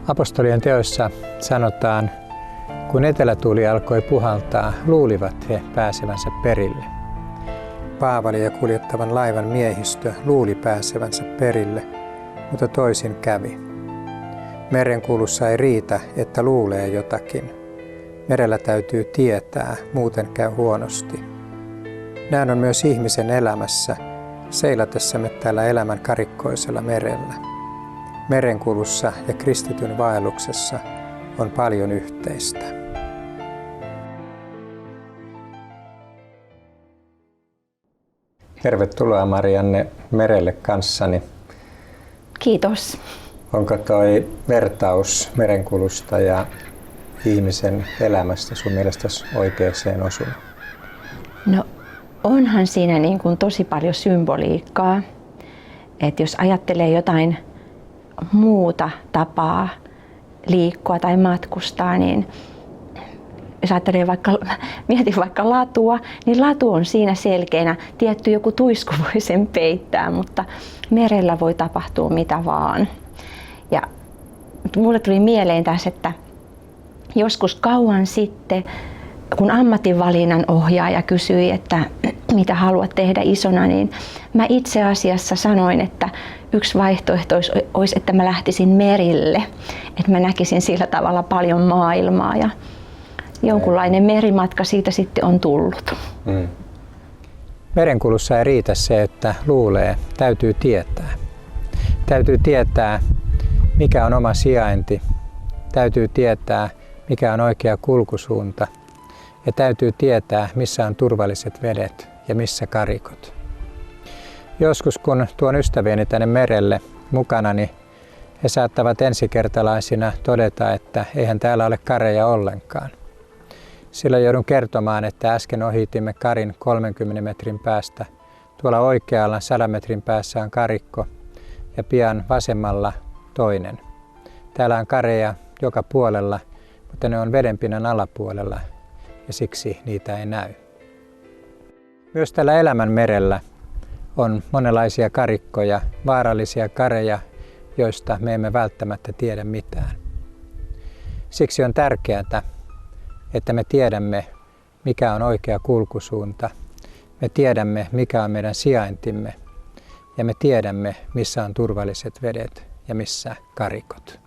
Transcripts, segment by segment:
Apostolien teoissa sanotaan, kun etelätuuli alkoi puhaltaa, luulivat he pääsevänsä perille. Paavalia kuljettavan laivan miehistö luuli pääsevänsä perille, mutta toisin kävi. Merenkulussa ei riitä, että luulee jotakin. Merellä täytyy tietää, muuten käy huonosti. Näin on myös ihmisen elämässä, seilatessamme täällä elämän karikkoisella merellä. Merenkulussa ja kristityn vaelluksessa on paljon yhteistä. Tervetuloa Marianne merelle kanssani. Kiitos. Onko toi vertaus merenkulusta ja ihmisen elämästä sun mielestäsi oikeaan osunut? No onhan siinä niin kuin tosi paljon symboliikkaa. Että jos ajattelee jotain muuta tapaa liikkua tai matkustaa, niin jos ajattelee mietin vaikka latua, niin latu on siinä selkeänä. Tietty joku tuisku voi sen peittää, mutta merellä voi tapahtua mitä vaan. Ja mulle tuli mieleen tässä, että joskus kauan sitten, kun ammatinvalinnan ohjaaja kysyi, että mitä haluat tehdä isona, niin mä itse asiassa sanoin, että yksi vaihtoehto olisi, että mä lähtisin merille. Että mä näkisin sillä tavalla paljon maailmaa ja jonkunlainen merimatka siitä sitten on tullut. Merenkulussa ei riitä se, että luulee. Täytyy tietää. Täytyy tietää, mikä on oma sijainti. Täytyy tietää, mikä on oikea kulkusuunta. Ja täytyy tietää, missä on turvalliset vedet ja missä karikot. Joskus kun tuon ystävieni tänne merelle mukanani, he saattavat ensikertalaisina todeta, että eihän täällä ole kareja ollenkaan. Silloin joudun kertomaan, että äsken ohitimme karin 30 metrin päästä. Tuolla oikealla 100 metrin päässä on karikko ja pian vasemmalla toinen. Täällä on kareja joka puolella, mutta ne on vedenpinnan alapuolella ja siksi niitä ei näy. Myös tällä elämän merellä on monenlaisia karikkoja, vaarallisia kareja, joista me emme välttämättä tiedä mitään. Siksi on tärkeää, että me tiedämme, mikä on oikea kulkusuunta. Me tiedämme, mikä on meidän sijaintimme ja me tiedämme, missä on turvalliset vedet ja missä karikot.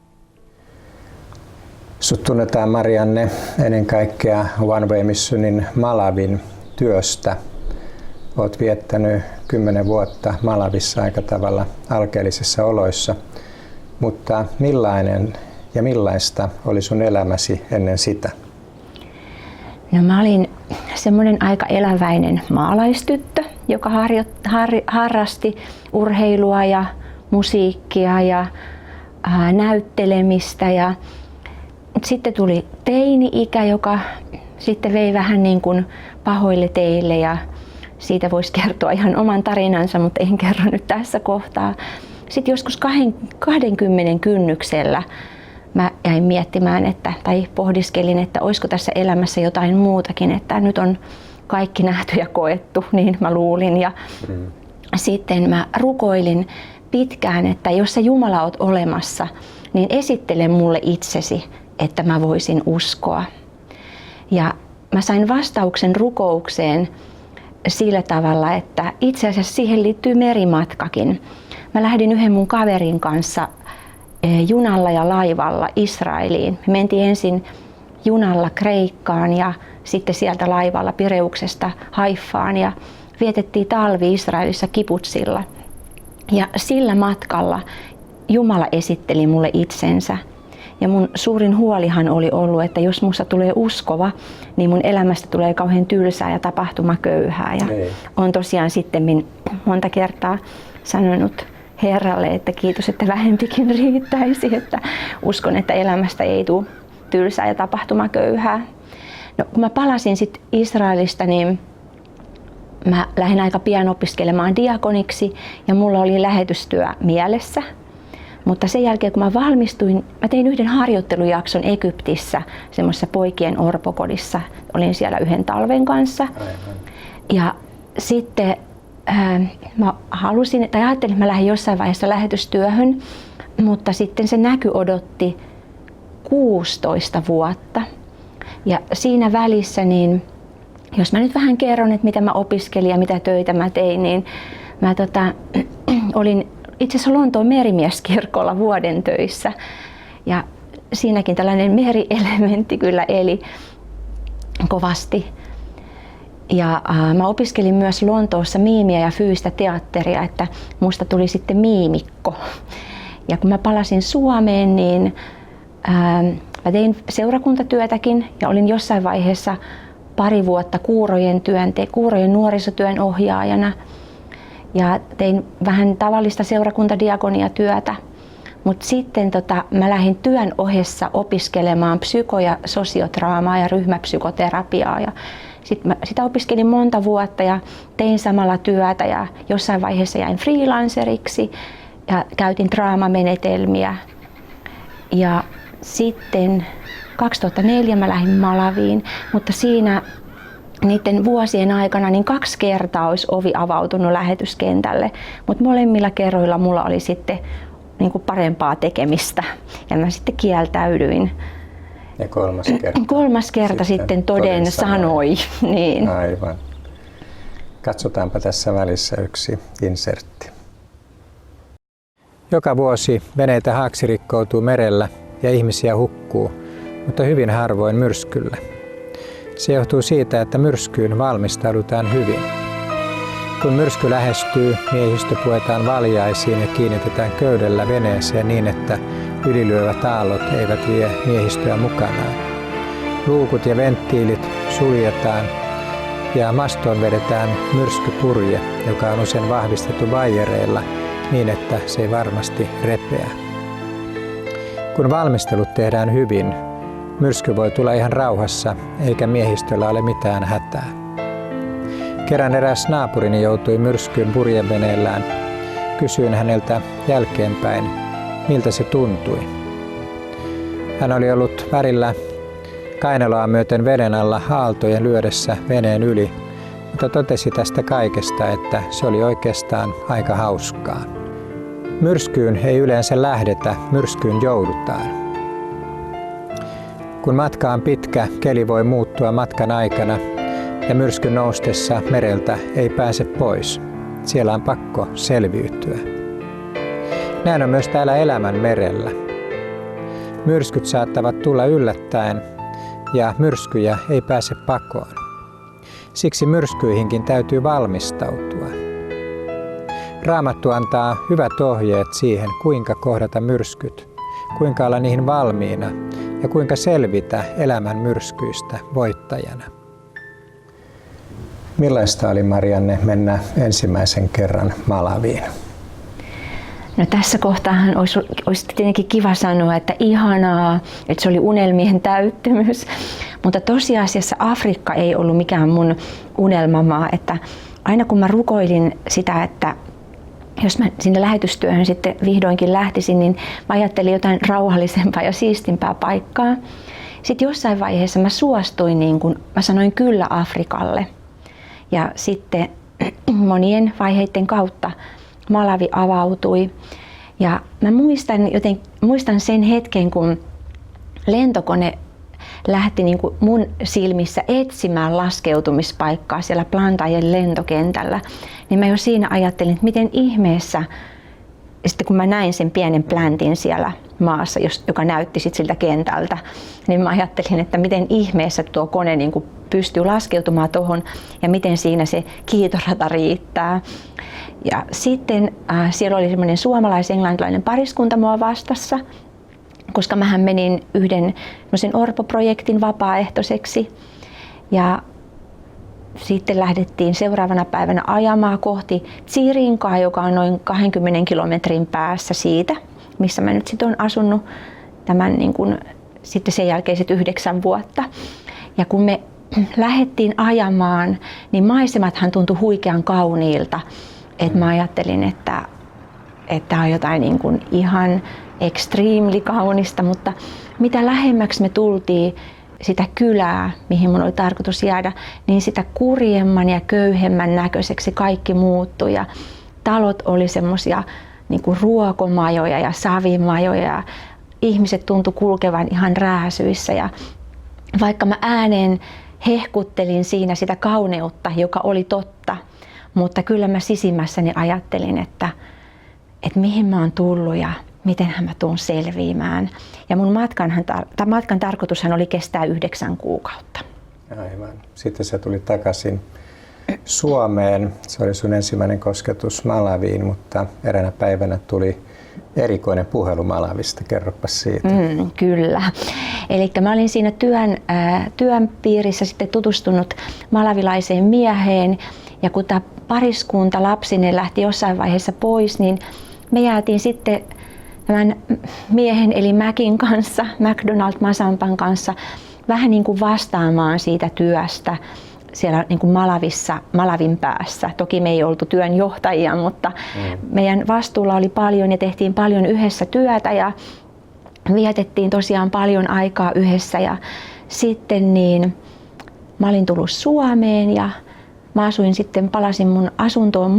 Sut tunnetaan Marianne ennen kaikkea One Way Missionin Malawin työstä. Olet viettänyt 10 vuotta Malawissa aika tavalla alkeellisissa oloissa, mutta millainen ja millaista oli sun elämäsi ennen sitä? No mä olin semmoinen aika eläväinen maalaistyttö, joka harrasti urheilua ja musiikkia ja näyttelemistä. Ja sitten tuli teini-ikä, joka sitten vei vähän niin kuin pahoille teille ja siitä voisi kertoa ihan oman tarinansa, mutta en kerro nyt tässä kohtaa. Sitten joskus 20 kynnyksellä mä jäin miettimään, tai pohdiskelin, että olisiko tässä elämässä jotain muutakin, että nyt on kaikki nähty ja koettu, niin mä luulin. Ja sitten mä rukoilin pitkään, että jos sä Jumala oot olemassa, niin esittele mulle itsesi, että mä voisin uskoa. Ja mä sain vastauksen rukoukseen sillä tavalla, että itse asiassa siihen liittyy merimatkakin. Mä lähdin yhden mun kaverin kanssa junalla ja laivalla Israeliin. Me mentiin ensin junalla Kreikkaan ja sitten sieltä laivalla Pireuksesta Haiffaan ja vietettiin talvi Israelissa Kibutsilla. Ja sillä matkalla Jumala esitteli mulle itsensä. Ja mun suurin huolihan oli ollut, että jos musta tulee uskova, niin mun elämästä tulee kauhean tylsää ja tapahtumaköyhää. Ja olen tosiaan sitten monta kertaa sanonut Herralle, että kiitos, että vähempikin riittäisi, että uskon, että elämästä ei tule tylsää ja tapahtumaköyhää. No, kun mä palasin sitten Israelista, niin mä lähdin aika pian opiskelemaan diakoniksi ja mulla oli lähetystyö mielessä. Mutta sen jälkeen, kun mä valmistuin, mä tein yhden harjoittelujakson Egyptissä, semmoisessa poikien orpokodissa. Olin siellä yhden talven kanssa. Ja sitten mä halusin, tai ajattelin, että mä lähdin jossain vaiheessa lähetystyöhön, mutta sitten se näky odotti 16 vuotta. Ja siinä välissä, niin jos mä nyt vähän kerron, että mitä mä opiskelin ja mitä töitä mä tein, niin mä olin itse asiassa Lontoon merimieskirkolla vuoden töissä. Ja siinäkin tällainen merielementti kyllä eli kovasti. Ja mä opiskelin myös Lontoossa miimiä ja fyysistä teatteria, että musta tuli sitten miimikko. Ja kun mä palasin Suomeen, niin mä tein seurakuntatyötäkin ja olin jossain vaiheessa pari vuotta Kuurojen nuorisotyön ohjaajana. Ja tein vähän tavallista seurakuntadiakoniatyötä. Mutta sitten mä lähdin työn ohessa opiskelemaan psyko- ja sosiotraamaa ja ryhmäpsykoterapiaa. Ja sitä opiskelin monta vuotta ja tein samalla työtä ja jossain vaiheessa jäin freelanceriksi ja käytin draamamenetelmiä. Ja sitten 2004 mä lähdin Malawiin, mutta siinä niiden vuosien aikana niin 2 kertaa olisi ovi avautunut lähetyskentälle, mutta molemmilla kerroilla mulla oli sitten niin kuin parempaa tekemistä ja mä sitten kieltäydyin. Ja kolmas kerta sitten toden sanoi. Niin. Aivan. Katsotaanpa tässä välissä yksi insertti. Joka vuosi veneitä haaksirikkoutuu merellä ja ihmisiä hukkuu, mutta hyvin harvoin myrskyllä. Se johtuu siitä, että myrskyyn valmistaudutaan hyvin. Kun myrsky lähestyy, miehistö puetaan valjaisiin ja kiinnitetään köydellä veneeseen niin, että ylilyövät aallot eivät vie miehistöä mukanaan. Luukut ja venttiilit suljetaan ja mastoon vedetään myrskypurje, joka on usein vahvistettu vaijereilla niin, että se ei varmasti repeä. Kun valmistelut tehdään hyvin, myrsky voi tulla ihan rauhassa eikä miehistöllä ole mitään hätää. Kerran eräs naapurini joutui myrskyyn purjeveneellään. Kysyin häneltä jälkeenpäin, miltä se tuntui. Hän oli ollut välillä kainaloa myöten veden alla aaltojen lyödessä veneen yli, mutta totesi tästä kaikesta, että se oli oikeastaan aika hauskaa. Myrskyyn ei yleensä lähdetä, myrskyyn joudutaan. Kun matka on pitkä, keli voi muuttua matkan aikana ja myrskyn noustessa mereltä ei pääse pois. Siellä on pakko selviytyä. Näin on myös täällä elämän merellä. Myrskyt saattavat tulla yllättäen ja myrskyjä ei pääse pakoon. Siksi myrskyihinkin täytyy valmistautua. Raamattu antaa hyvät ohjeet siihen, kuinka kohdata myrskyt, kuinka olla niihin valmiina ja kuinka selvitä elämän myrskyistä voittajana. Millaista oli, Marianne, mennä ensimmäisen kerran Malawiin? No tässä kohtaahan olisi tietenkin kiva sanoa, että ihanaa, että se oli unelmien täyttymys, mutta tosiasiassa Afrikka ei ollut mikään mun unelmamaa, että aina kun mä rukoilin sitä, että jos mä sinne lähetystyöhön sitten vihdoinkin lähtisin, niin mä ajattelin jotain rauhallisempaa ja siistimpää paikkaa. Sitten jossain vaiheessa mä suostuin, niin kun mä sanoin kyllä Afrikalle. Ja sitten monien vaiheiden kautta Malawi avautui. Ja mä muistan sen hetken, kun lentokone lähti niin kuin mun silmissä etsimään laskeutumispaikkaa siellä Blantyren lentokentällä, niin mä jo siinä ajattelin, että miten ihmeessä, sitten kun mä näin sen pienen pläntin siellä maassa, joka näytti sit siltä kentältä, niin mä ajattelin, että miten ihmeessä tuo kone niin kuin pystyy laskeutumaan tuohon ja miten siinä se kiitorata riittää. Ja sitten siellä oli semmoinen suomalais-englantilainen pariskunta mua vastassa, koska mähän menin yhden orpoprojektin vapaaehtoiseksi. Ja sitten lähdettiin seuraavana päivänä ajamaan kohti Tsirinkaa, joka on noin 20 kilometrin päässä siitä, missä mä nyt sitten olen asunut tämän sitten sen jälkeiset 9 vuotta. Ja kun me lähdettiin ajamaan, niin maisemathan tuntui huikean kauniilta. Että mä ajattelin, että on jotain ihan extremely kaunista, mutta mitä lähemmäksi me tultiin sitä kylää, mihin mun oli tarkoitus jäädä, niin sitä kurjemman ja köyhemmän näköiseksi kaikki muuttui. Ja talot oli semmosia ruokomajoja ja savimajoja. ihmiset tuntu kulkevan ihan rääsyissä. Ja vaikka mä ääneen hehkuttelin siinä sitä kauneutta, joka oli totta, mutta kyllä mä sisimmässäni ajattelin, että mihin mä oon tullut ja mitenhän mä tuun selviämään. Ja mun matkan tarkoitushan oli kestää 9 kuukautta. Aivan. Sitten se tuli takaisin Suomeen. Se oli sun ensimmäinen kosketus Malawiin, mutta eräänä päivänä tuli erikoinen puhelu Malawista. Kerropas siitä. Kyllä. Eli mä olin siinä työn piirissä sitten tutustunut malawilaiseen mieheen. Ja kun tämä pariskunta lapsinen lähti jossain vaiheessa pois, niin me jäätiin sitten tämän miehen eli Mäkin kanssa, McDonald Masampan kanssa, vähän niin kuin vastaamaan siitä työstä siellä niin kuin Malawin päässä. Toki me ei oltu työnjohtajia, mutta meidän vastuulla oli paljon ja tehtiin paljon yhdessä työtä ja vietettiin tosiaan paljon aikaa yhdessä. Ja sitten niin mä olin tullut Suomeen ja mä palasin mun asuntoon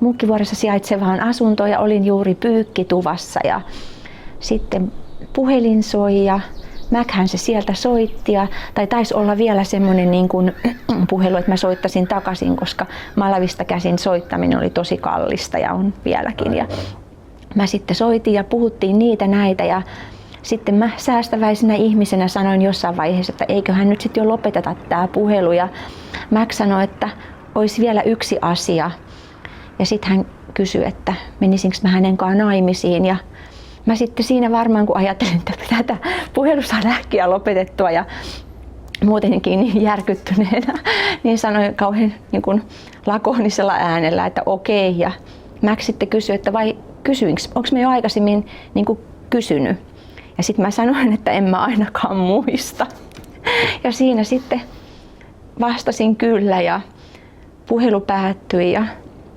Munkkivuoressa sijaitsevaan asuntoon ja olin juuri pyykkituvassa ja sitten puhelin soi ja Mäkhän se sieltä soitti tai taisi olla vielä semmoinen niin kuin puhelu, että mä soittasin takaisin, koska Malawista käsin soittaminen oli tosi kallista ja on vieläkin. Ja mä sitten soitin ja puhuttiin niitä näitä ja sitten mä säästäväisenä ihmisenä sanoin jossain vaiheessa, että eiköhän nyt sitten jo lopeteta tämä puhelu ja Mac sanoi, että olisi vielä yksi asia. Ja sitten hän kysyi, että menisinkö mä hänen kanssaan naimisiin. Ja mä sitten siinä varmaan, kun ajattelin, että tätä puhelu saada äkkiä lopetettua ja muutenkin niin järkyttyneenä, niin sanoin kauhean niin kuin lakonisella äänellä, että okei. Ja Mac sitten kysyi, että vai kysyinkö, onko me jo aikaisemmin niin kuin kysynyt. Ja sitten mä sanoin, että en mä ainakaan muista. Ja siinä sitten vastasin kyllä ja puhelu päättyi ja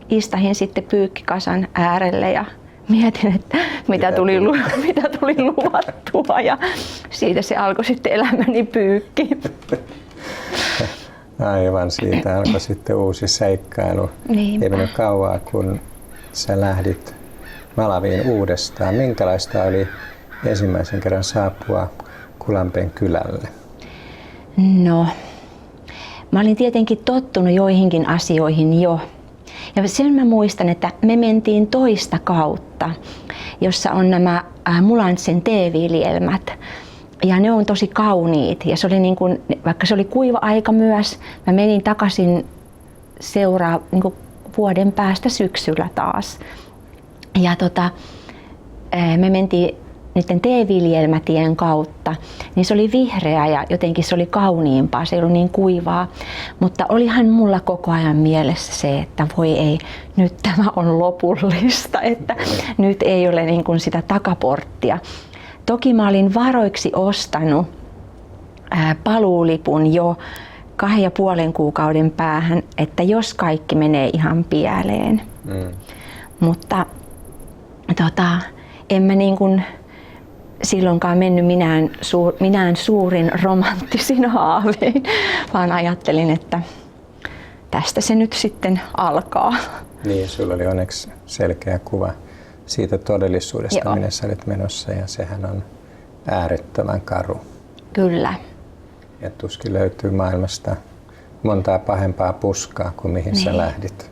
istahin sitten pyykkikasan äärelle ja mietin, että mitä tuli luvattua ja siitä se alkoi sitten elämäni pyykki. Aivan, siitä alkoi sitten uusi seikkailu. Niinpä. Ei mennyt kauaa, kun sä lähdit Malawiin uudestaan. Minkälaista oli ensimmäisen kerran saapua Kulampen kylälle? No, mä olin tietenkin tottunut joihinkin asioihin jo. Ja sen mä muistan, että me mentiin toista kautta, jossa on nämä Mulantsen teeviljelmät. Ja ne on tosi kauniit. Ja se oli niin kuin, vaikka se oli kuiva aika myös, mä menin takaisin niin kuin vuoden päästä syksyllä taas. Ja me mentiin niiden teeviljelmätien kautta, niin se oli vihreä ja jotenkin se oli kauniimpaa, se ei ollut niin kuivaa. Mutta olihan mulla koko ajan mielessä se, että voi ei, nyt tämä on lopullista, että nyt ei ole niin kuin sitä takaporttia. Toki mä olin varoiksi ostanut paluulipun jo 2,5 kuukauden päähän, että jos kaikki menee ihan pieleen. Mutta en mä niin kuin silloinkaan mennyt minään suurin romanttisin haavein, vaan ajattelin, että tästä se nyt sitten alkaa. Niin, sulla oli onneksi selkeä kuva siitä todellisuudesta, Joo. minne sä olet menossa, ja sehän on äärettömän karu. Kyllä. Ja tuskin löytyy maailmasta montaa pahempaa puskaa kuin mihin sä lähdit.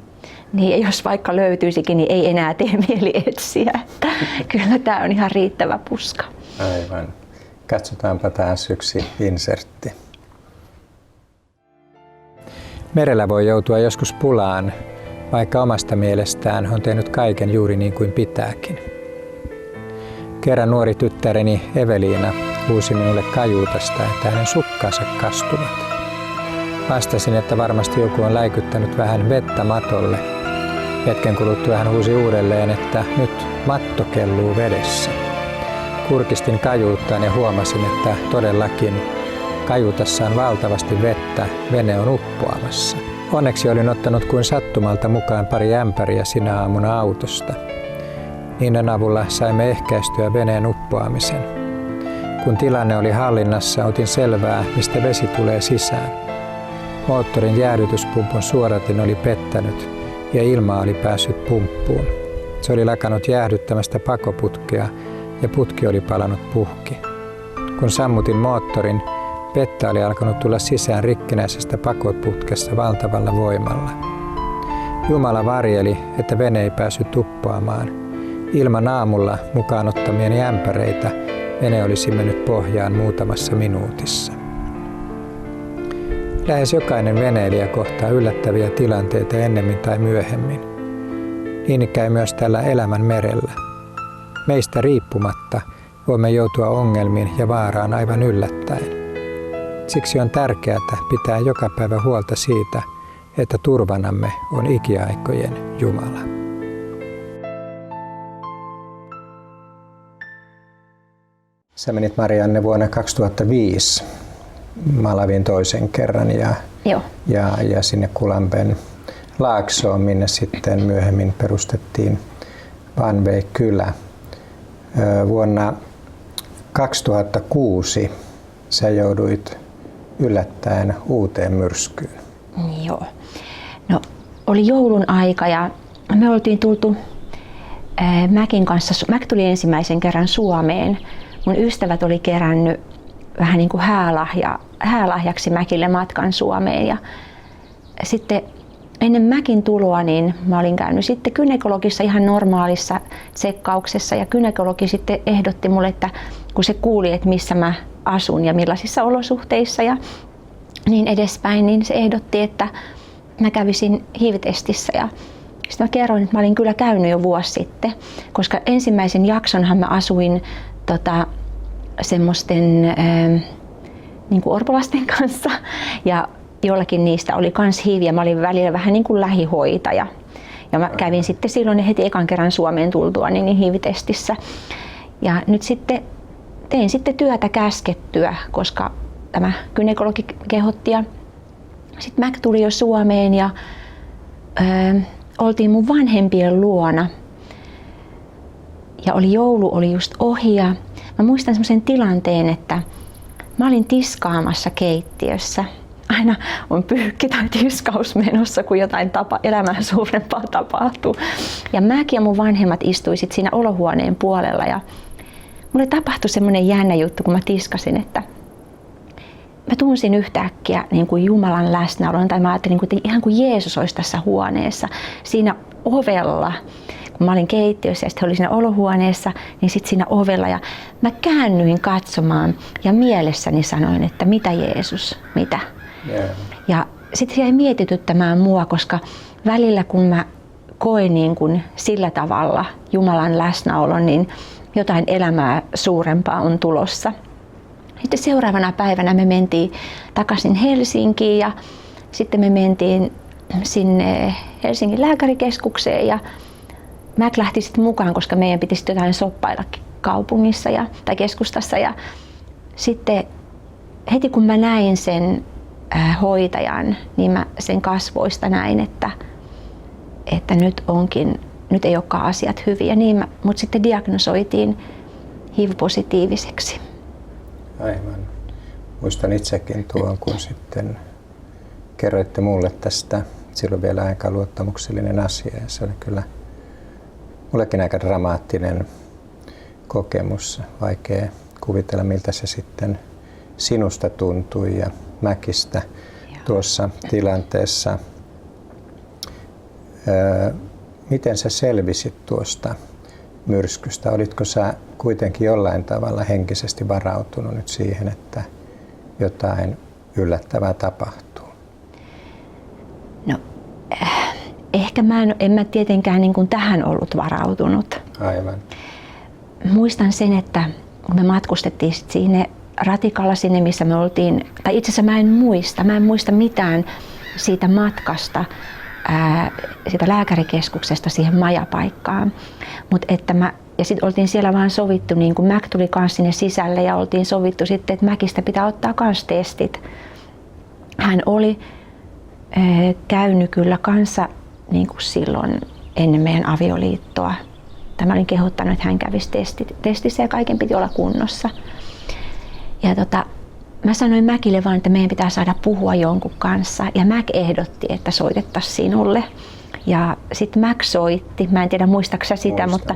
Niin, ja jos vaikka löytyisikin, niin ei enää tee mieli etsiä. Että kyllä tämä on ihan riittävä puska. Aivan. Katsotaanpa taas yksi insertti. Merellä voi joutua joskus pulaan, vaikka omasta mielestään on tehnyt kaiken juuri niin kuin pitääkin. Kerran nuori tyttäreni Eveliina huusi minulle kajuutasta, että hänen sukkansa kastuvat. Vastasin, että varmasti joku on läikyttänyt vähän vettä matolle. Hetken kuluttua hän huusi uudelleen, että nyt matto kelluu vedessä. Kurkistin kajuuttaan ja huomasin, että todellakin kajuutassa on valtavasti vettä, vene on uppoamassa. Onneksi olin ottanut kuin sattumalta mukaan pari ämpäriä sinä aamuna autosta. Niiden avulla saimme ehkäistyä veneen uppoamisen. Kun tilanne oli hallinnassa, otin selvää, mistä vesi tulee sisään. Moottorin jäähdytyspumpun suodatin oli pettänyt ja ilmaa oli päässyt pumppuun. Se oli lakannut jäähdyttämästä pakoputkea ja putki oli palanut puhki. Kun sammutin moottorin, vettä oli alkanut tulla sisään rikkinäisestä pakoputkesta valtavalla voimalla. Jumala varjeli, että vene ei päässyt uppoamaan. Ilman aamulla mukaan ottamieni ämpäreitä vene olisi mennyt pohjaan muutamassa minuutissa. Lähes jokainen veneilijä kohtaa yllättäviä tilanteita ennemmin tai myöhemmin. Niin käy myös tällä elämän merellä. Meistä riippumatta voimme joutua ongelmiin ja vaaraan aivan yllättäen. Siksi on tärkeää pitää joka päivä huolta siitä, että turvanamme on ikiaikojen Jumala. Sä menit, Marianne, vuonna 2005 Malawiin toisen kerran ja sinne Kulamben Laaksoon, minne sitten myöhemmin perustettiin Vanve-kylä. Vuonna 2006 sä jouduit yllättäen uuteen myrskyyn. Joo. No, oli joulun aika ja me oltiin tultu Mäkin kanssa. Mäk tuli ensimmäisen kerran Suomeen. Mun ystävät oli kerännyt vähän niin kuin häälahjaksi Mäkille matkan Suomeen. Ja sitten ennen Mäkin tuloa niin mä olin käynyt sitten gynekologissa ihan normaalissa tsekkauksessa ja gynekologi sitten ehdotti mulle, että kun se kuuli, että missä mä asun ja millaisissa olosuhteissa ja niin edespäin, niin se ehdotti, että mä kävisin HIV-testissä ja sitten mä kerroin, että mä olin kyllä käynyt jo vuosi sitten, koska ensimmäisen jaksonhan mä asuin semmoisten niin kuin orpolasten kanssa ja jollakin niistä oli kans HIV ja mä olin välillä vähän niin kuin lähihoitaja. Ja mä kävin sitten silloin heti ekan kerran Suomeen tultua niin HIV-testissä. Ja nyt sitten tein sitten työtä käskettyä, koska tämä gynekologi kehotti. Ja sitten Mac tuli jo Suomeen ja oltiin mun vanhempien luona. Ja joulu oli just ohi ja mä muistan semmoisen tilanteen, että mä olin tiskaamassa keittiössä. Aina on pyykki tai tiskaus menossa, kun jotain elämän suurempaa tapahtuu. Ja mäkin ja mun vanhemmat istuisit siinä olohuoneen puolella ja mulle tapahtui semmoinen jännä juttu, kun mä tiskasin, että mä tunsin yhtäkkiä niin kuin Jumalan läsnäolon, tai mä ajattelin, että ihan kuin Jeesus olisi tässä huoneessa, siinä ovella. Kun mä olin keittiössä ja sitten oli siinä olohuoneessa, niin sitten siinä ovella ja mä käännyin katsomaan ja mielessäni sanoin, että mitä Jeesus, mitä? Yeah. Ja sitten se jäi mietityttämään mua, koska välillä kun mä koin niin kuin sillä tavalla Jumalan läsnäolon, niin jotain elämää suurempaa on tulossa. Sitten seuraavana päivänä me mentiin takaisin Helsinkiin ja sitten me mentiin sinne Helsingin lääkärikeskukseen ja Mac lähti sitten mukaan, koska meidän piti sitten jotain soppailla kaupungissa tai keskustassa. Ja sitten heti kun mä näin sen hoitajan, niin mä sen kasvoista näin, että nyt ei olekaan asiat hyviä. Niin mut sitten diagnosoitiin HIV-positiiviseksi. Aivan. Muistan itsekin tuon, kun sitten kerroitte mulle tästä. Silloin vielä aika luottamuksellinen asia ja se oli kyllä mullekin aika dramaattinen kokemus. Vaikea kuvitella, miltä se sitten sinusta tuntui ja Mäkistä tuossa tilanteessa. Miten sä selvisit tuosta myrskystä? Olitko sä kuitenkin jollain tavalla henkisesti varautunut nyt siihen, että jotain yllättävää tapahtuu? No, ehkä en mä tietenkään niin kuin tähän ollut varautunut. Aivan. Muistan sen, että kun me matkustettiin sinne ratikalla sinne, missä me oltiin, tai itse asiassa mä en muista mitään siitä matkasta, siitä lääkärikeskuksesta siihen majapaikkaan. Ja sitten oltiin siellä vaan sovittu, niin kun Mac tuli kanssa sinne sisälle ja oltiin sovittu sitten, että Macistä pitää ottaa kanssa testit. Hän oli käynyt kyllä kanssa niin kuin silloin ennen meidän avioliittoa. Mä olin kehottanut, että hän kävisi testissä ja kaiken piti olla kunnossa. Ja mä sanoin Mäkille vaan, että meidän pitää saada puhua jonkun kanssa. Ja Mäk ehdotti, että soitettaisiin sinulle. Ja sitten Mac soitti, mä en tiedä muistaaksä sitä, Muistan, mutta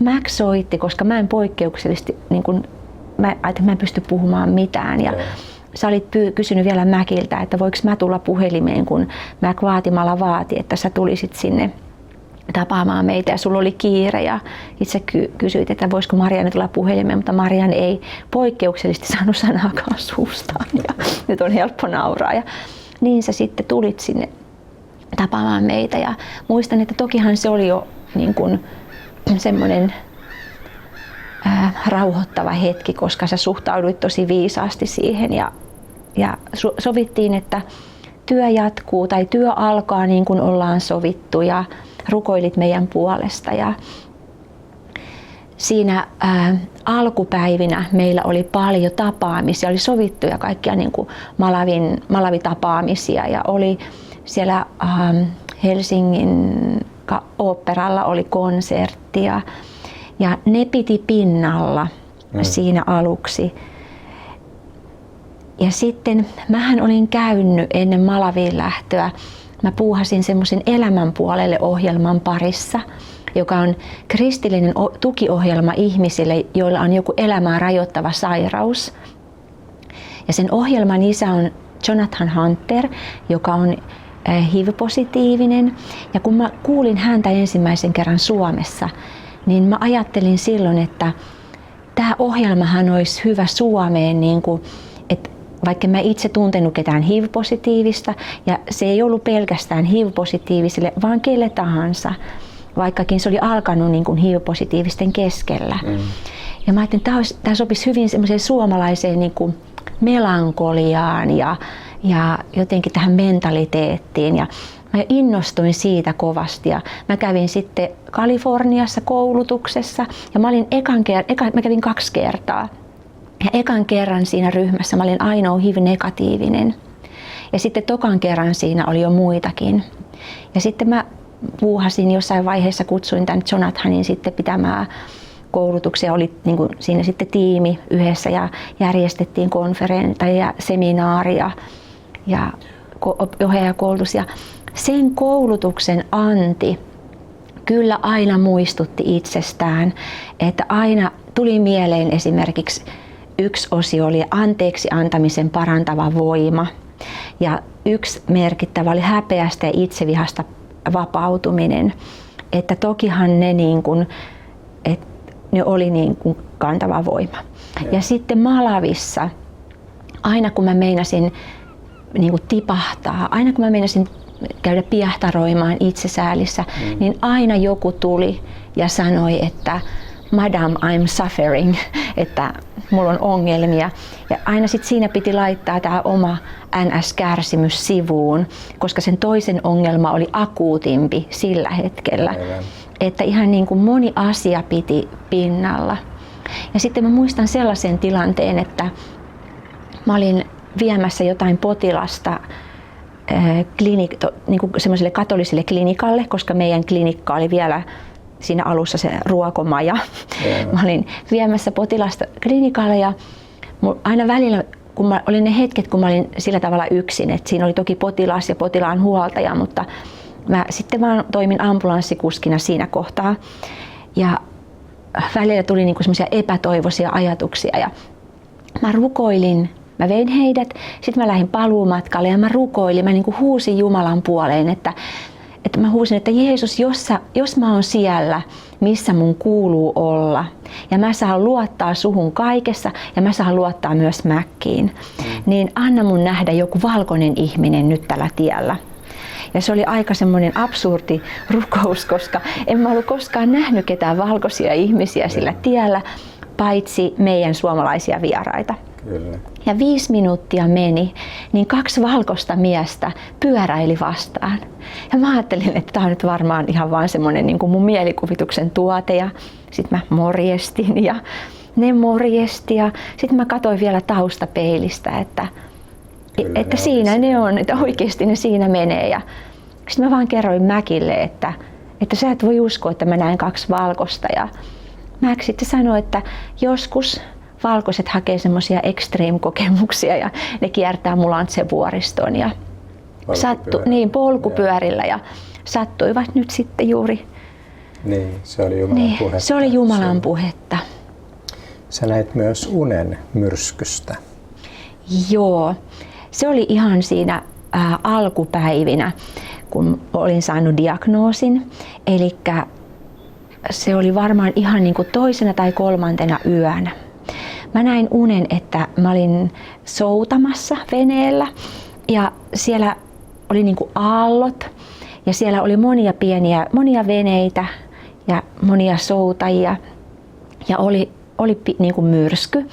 Mac soitti, koska mä en poikkeuksellisesti, niin kun, mä en pysty puhumaan mitään. Ja sä olit kysynyt vielä Maciltä, että voiko mä tulla puhelimeen, kun Mac vaatimalla vaati, että sä tulisit sinne tapaamaan meitä ja sulla oli kiire ja itse kysyit, että voisiko Marianne tulla puhelimeen, mutta Marianne ei poikkeuksellisesti saanut sanaakaan suustaan ja nyt on helppo nauraa. Ja niin sä sitten tulit sinne tapaamaan meitä ja muistan, että tokihan se oli jo niin kuin semmoinen rauhoittava hetki, koska sä suhtauduit tosi viisaasti siihen ja sovittiin, että työ jatkuu tai työ alkaa niin kuin ollaan sovittu ja rukoilit meidän puolesta. Ja siinä alkupäivinä meillä oli paljon tapaamisia, oli sovittuja kaikkia niin kuin Malawi-tapaamisia ja oli siellä Helsingin oopperalla oli konsertti ja ne piti pinnalla siinä aluksi. Ja sitten mähän olin käynyt ennen Malawiin lähtöä, mä puuhasin semmoisen Elämän puolelle -ohjelman parissa, joka on kristillinen tukiohjelma ihmisille, joilla on joku elämää rajoittava sairaus. Ja sen ohjelman isä on Jonathan Hunter, joka on HIV-positiivinen. Ja kun mä kuulin häntä ensimmäisen kerran Suomessa, niin mä ajattelin silloin, että tämä ohjelmahan olisi hyvä Suomeen, niin kuin, että vaikka mä itse tuntenut ketään HIV-positiivista, ja se ei ollut pelkästään HIV-positiivisille, vaan kelle tahansa, vaikkakin se oli alkanut niin kuin HIV-positiivisten keskellä. Ja mä ajattelin, että tämä sopisi hyvin semmoiseen suomalaiseen niin kuin melankoliaan ja jotenkin tähän mentaliteettiin. Ja mä innostuin siitä kovasti ja mä kävin sitten Kaliforniassa koulutuksessa ja mä kävin 2 kertaa. Ja ekan kerran siinä ryhmässä mä olin ainoa HIV-negatiivinen. Ja sitten tokan kerran siinä oli jo muitakin. Ja sitten mä puuhasin jossain vaiheessa, kutsuin tämän Jonathanin sitten pitämään koulutuksia. Oli niin kuin siinä sitten tiimi yhdessä ja järjestettiin konferenssia ja seminaaria ja ohjaajakoulutus. Ja sen koulutuksen anti kyllä aina muistutti itsestään, että aina tuli mieleen esimerkiksi yksi osio oli anteeksi antamisen parantava voima ja yksi merkittävä oli häpeästä ja itsevihasta vapautuminen. Että tokihan ne, niin kuin, ne oli niin kuin kantava voima. Ja sitten Malawissa, aina kun mä meinasin niin kuin tipahtaa, aina kun mä meinasin käydä piehtaroimaan itsesäälissä, niin aina joku tuli ja sanoi, että Madam, I'm suffering, että mulla on ongelmia. Ja aina sit siinä piti laittaa tämä oma NS-kärsimys sivuun, koska sen toisen ongelma oli akuutimpi sillä hetkellä. Että ihan niin kuin moni asia piti pinnalla. Ja sitten mä muistan sellaisen tilanteen, että mä olin viemässä jotain potilasta niin kuin semmoiselle katoliselle klinikalle, koska meidän klinikka oli vielä siinä alussa se ruokomaja. Mä olin viemässä potilasta klinikalle ja aina välillä, kun oli ne hetket, kun mä olin sillä tavalla yksin, että siinä oli toki potilas ja potilaan huoltaja, mutta mä sitten vaan toimin ambulanssikuskina siinä kohtaa. Ja välillä tuli niinku semmoisia epätoivoisia ajatuksia ja mä rukoilin. Mä vein heidät, sitten mä lähdin paluumatkalle ja mä rukoilin, mä niinku huusin Jumalan puoleen, että mä huusin, että Jeesus, jos mä oon siellä, missä mun kuuluu olla, ja mä saan luottaa suhun kaikessa, ja mä saan luottaa myös Mäkkiin, niin anna mun nähdä joku valkoinen ihminen nyt tällä tiellä. Ja se oli aika semmoinen absurdi rukous, koska en mä ollut koskaan nähnyt ketään valkoisia ihmisiä sillä tiellä, paitsi meidän suomalaisia vieraita. Kyllä. Ja 5 minuuttia meni, niin 2 valkoista miestä pyöräili vastaan. Ja mä ajattelin, että tämä on nyt varmaan ihan vaan semmoinen niin kuin mun mielikuvituksen tuote. Ja sitten mä morjestin ja ne morjesti. Ja sitten mä katsoin vielä taustapeilistä, että siinä ne on, että oikeasti ne siinä menee. Ja sitten mä vaan kerroin Mäkille, että sä et voi uskoa, että mä näin 2 valkoista. Ja Mäk sitten sanoi, että joskus valkoiset hakee semmoisia extreme-kokemuksia ja ne kiertää Mulantse-vuoriston ja polkupyörillä ja sattuivat nyt sitten juuri. Niin, se oli Jumalan puhetta. Se oli Jumalan puhetta. Sä näit myös unen myrskystä. Joo, se oli ihan siinä alkupäivinä, kun olin saanut diagnoosin. Eli se oli varmaan ihan niin kuin toisena tai kolmantena yönä. Mä näin unen, että mä olin soutamassa veneellä ja siellä oli niin kuin aallot ja siellä oli monia veneitä ja monia soutajia ja oli niin kuin myrsky.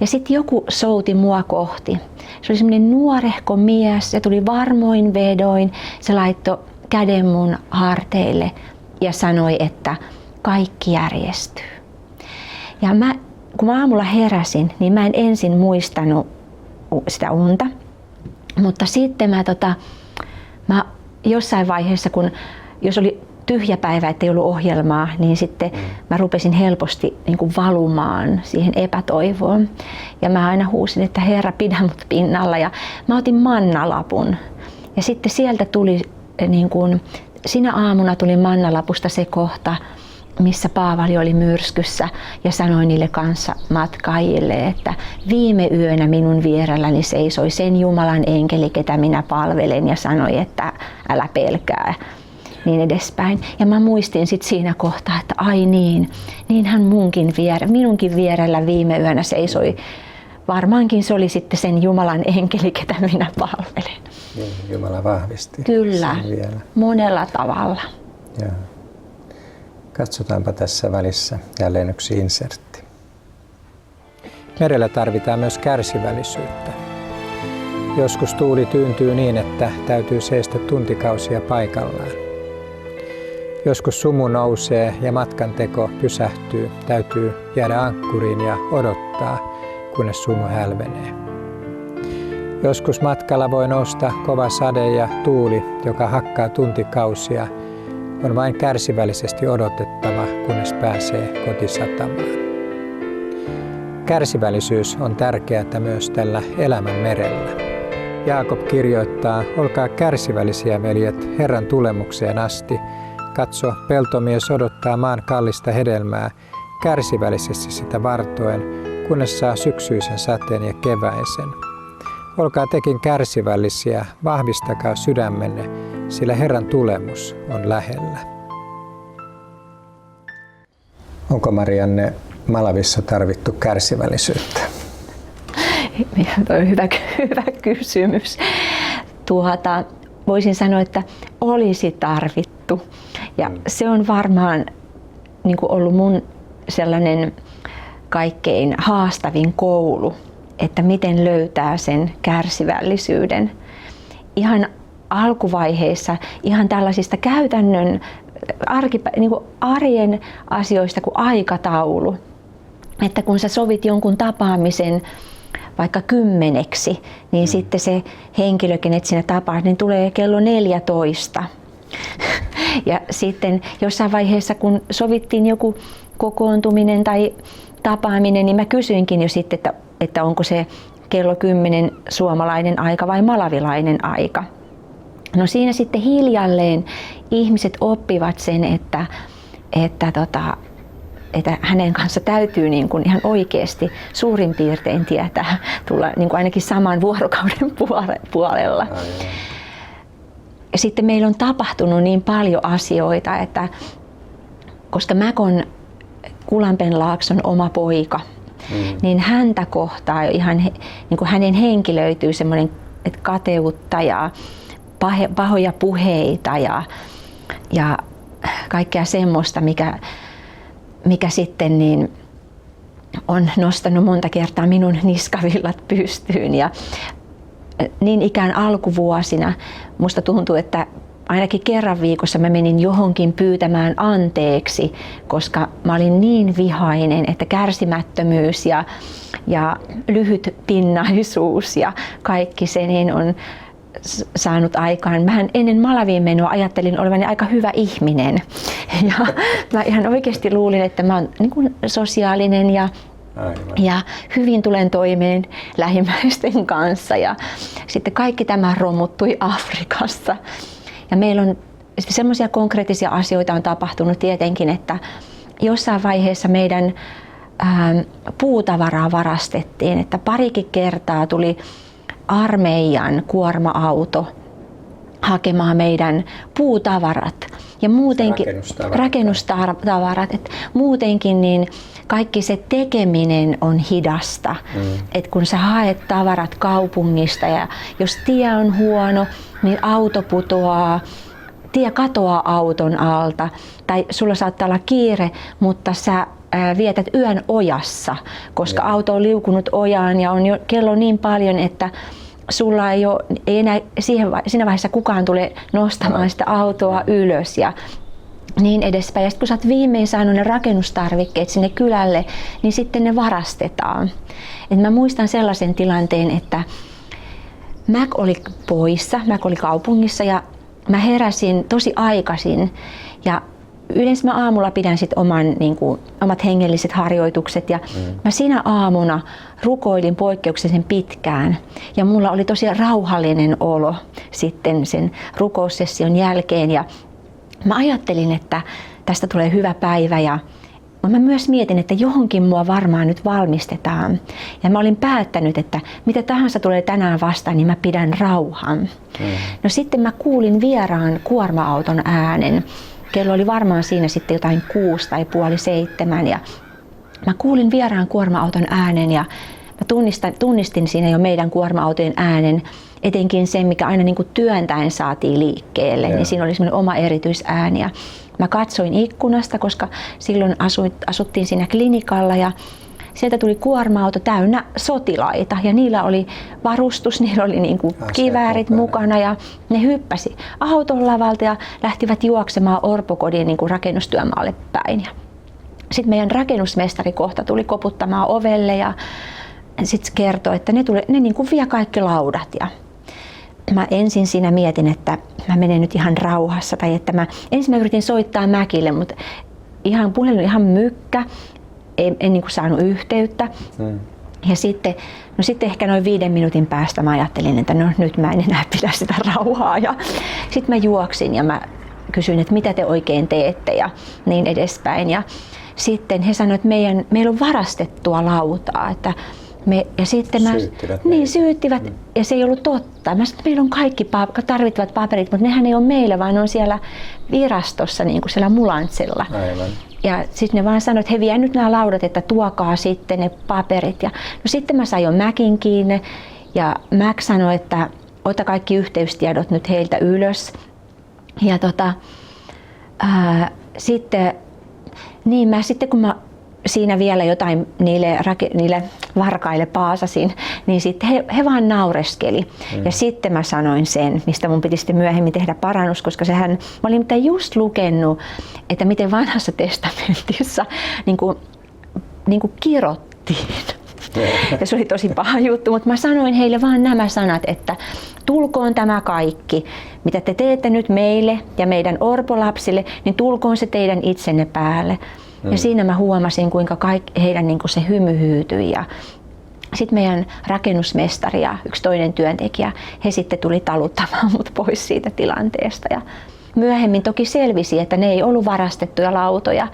Ja sitten joku souti mua kohti. Se oli semmoinen nuorehko mies, se tuli varmoin vedoin, se laittoi käden mun harteille ja sanoi, että kaikki järjestyy. Ja kun mä aamulla heräsin, niin mä en ensin muistanut sitä unta, mutta sitten mä jossain vaiheessa, jos oli tyhjä päivä, ettei ollut ohjelmaa, niin sitten mä rupesin helposti niin kuin valumaan siihen epätoivoon. Ja mä aina huusin, että Herra, pidä mut pinnalla. Ja mä otin mannalapun. Ja sitten sieltä tuli, niin kuin, sinä aamuna tuli mannalapusta se kohta, missä Paavali oli myrskyssä ja sanoi niille kanssamatkaajille, että viime yönä minun vierelläni seisoi sen Jumalan enkeli, ketä minä palvelen, ja sanoi, että älä pelkää. Niin edespäin. Ja mä muistin sitten siinä kohtaa, että ai niinhän minunkin vierellä viime yönä seisoi. Varmaankin se oli sitten sen Jumalan enkeli, ketä minä palvelen. Niin, Jumala vahvisti. Kyllä, sen vielä. monella tavalla. Joo. Katsotaanpa tässä välissä jälleen yksi insertti. Merellä tarvitaan myös kärsivällisyyttä. Joskus tuuli tyyntyy niin, että täytyy seistä tuntikausia paikallaan. Joskus sumu nousee ja matkan teko pysähtyy. Täytyy jäädä ankkuriin ja odottaa, kunnes sumu hälvenee. Joskus matkalla voi nousta kova sade ja tuuli, joka hakkaa tuntikausia. On vain kärsivällisesti odotettava, kunnes pääsee kotisatamaan. Kärsivällisyys on tärkeää myös tällä elämän merellä. Jaakob kirjoittaa, olkaa kärsivällisiä, veljet, Herran tulemukseen asti. Katso, peltomies odottaa maan kallista hedelmää, kärsivällisesti sitä vartoen, kunnes saa syksyisen sateen ja keväisen. Olkaa tekin kärsivällisiä, vahvistakaa sydämenne, sillä Herran tulemus on lähellä. Onko, Marianne, Malavissa tarvittu kärsivällisyyttä? Tuo on hyvä kysymys. Voisin sanoa, että olisi tarvittu. Ja se on varmaan niin kuin ollut mun sellainen kaikkein haastavin koulu, että miten löytää sen kärsivällisyyden. Ihan alkuvaiheessa, ihan tällaisista käytännön niin kuin arjen asioista kuin aikataulu. Että kun sä sovit jonkun tapaamisen vaikka 10, niin sitten se henkilö, kenet sinä tapaat, niin tulee kello 14. Ja sitten jossain vaiheessa, kun sovittiin joku kokoontuminen tai tapaaminen, niin mä kysyinkin jo sitten, että onko se kello 10 suomalainen aika vai malavilainen aika. No siinä sitten hiljalleen ihmiset oppivat sen, että hänen kanssa täytyy niin kuin ihan oikeasti suurin piirtein tietää, tulla niin kuin ainakin saman vuorokauden puolella. Ja sitten meillä on tapahtunut niin paljon asioita, että koska Mäkon Kulanpenlaakson oma poika, niin häntä kohtaa ihan niin kuin hänen henkilöityy semmoinen kateutta ja pahoja puheita ja kaikkea semmoista, mikä sitten niin on nostanut monta kertaa minun niskavillat pystyyn. Ja niin ikään alkuvuosina musta tuntuu, että ainakin kerran viikossa mä menin johonkin pyytämään anteeksi, koska mä olin niin vihainen, että kärsimättömyys ja lyhytpinnaisuus ja kaikki se niin on saanut aikaan. Mähän ennen Malaviin menoa ajattelin olevani aika hyvä ihminen. Ja mä ihan oikeasti luulin, että mä oon niin kuin sosiaalinen ja hyvin tulen toimeen lähimmäisten kanssa. Ja sitten kaikki tämä romuttui Afrikassa. Ja meillä on semmoisia konkreettisia asioita on tapahtunut tietenkin, että jossain vaiheessa meidän puutavaraa varastettiin, että parikin kertaa tuli armeijan kuorma-auto hakemaan meidän puutavarat ja muutenkin rakennustavarat. Et muutenkin niin kaikki se tekeminen on hidasta. Et kun sä haet tavarat kaupungista ja jos tie on huono, niin auto putoaa, tie katoaa auton alta tai sulla saattaa olla kiire, mutta sä vietät yön ojassa, koska auto on liukunut ojaan ja on jo kello niin paljon, että sulla ei enää siinä vaiheessa kukaan tule nostamaan sitä autoa ylös ja niin edespäin. Ja sitten kun sä oot viimein saanut ne rakennustarvikkeet sinne kylälle, niin sitten ne varastetaan. Et mä muistan sellaisen tilanteen, että Mac oli poissa, Mac oli kaupungissa ja mä heräsin tosi aikaisin ja yleensä mä aamulla pidän sit omat hengelliset harjoitukset ja mä siinä aamuna rukoilin poikkeuksellisen pitkään ja mulla oli tosi rauhallinen olo sitten sen rukoussession jälkeen ja mä ajattelin, että tästä tulee hyvä päivä ja mä myös mietin, että johonkin mua varmaan nyt valmistetaan ja mä olin päättänyt, että mitä tahansa tulee tänään vastaan, niin mä pidän rauhan. No sitten mä kuulin vieraan kuorma-auton äänen. Kello oli varmaan siinä sitten jotain 6 tai puoli 7 ja mä kuulin vieraan kuorma-auton äänen ja mä tunnistin siinä jo meidän kuorma-autojen äänen, etenkin sen, mikä aina niin kuin työntäen saatiin liikkeelle, niin siinä oli semmoinen oma erityisääni. Ja mä katsoin ikkunasta, koska silloin asuttiin siinä klinikalla ja sieltä tuli kuorma-auto täynnä sotilaita ja niillä oli varustus, niillä oli niin kuin kiväärit mukana ja ne hyppäsi auton lavalta ja lähtivät juoksemaan orpokodin niin kuin rakennustyömaalle päin. Sitten meidän rakennusmestari kohta tuli koputtamaan ovelle ja sitten kertoi, että ne niin kuin vie kaikki laudat. Ja mä ensin siinä mietin, että mä menen nyt ihan rauhassa tai että ensin mä yritin soittaa Mäkille, mutta puhelin ihan mykkä. En niin kuin saanut yhteyttä. Ja sitten ehkä noin 5 minuutin päästä mä ajattelin, että no nyt mä en enää pidä sitä rauhaa. Ja sitten mä juoksin ja mä kysyin, että mitä te oikein teette ja niin edespäin. Ja sitten he sanoivat, että meillä on varastettua lautaa. Ja sitten syyttivät ja se ei ollut totta. Mä sanoin, että meillä on kaikki tarvittavat paperit, mutta nehän ei ole meillä, vaan ne on siellä virastossa, niin kuin siellä Mulantsella. Aivan. Ja sitten ne vaan sanoivat, että he vie nyt nämä laudat, että tuokaa sitten ne paperit. Ja no sitten mä sain jo Mäkin kiinni ja Mac sanoi, että ota kaikki yhteystiedot nyt heiltä ylös. Ja sitten kun mä siinä vielä jotain niille varkaille paasasin, niin sitten he vaan naureskeli. Ja sitten mä sanoin sen, mistä mun piti sitten myöhemmin tehdä parannus, koska mä olin just lukenut, että miten vanhassa testamentissa niin kuin kirottiin. Ja se oli tosi paha juttu, mutta mä sanoin heille vaan nämä sanat, että tulkoon tämä kaikki, mitä te teette nyt meille ja meidän orpolapsille, niin tulkoon se teidän itsenne päälle. Ja siinä mä huomasin, kuinka heidän niin kuin se hymy hyytyi. Ja sitten meidän rakennusmestari ja yksi toinen työntekijä, he sitten tuli taluttamaan mut pois siitä tilanteesta. Ja myöhemmin toki selvisi, että ne ei ollut varastettuja lautoja,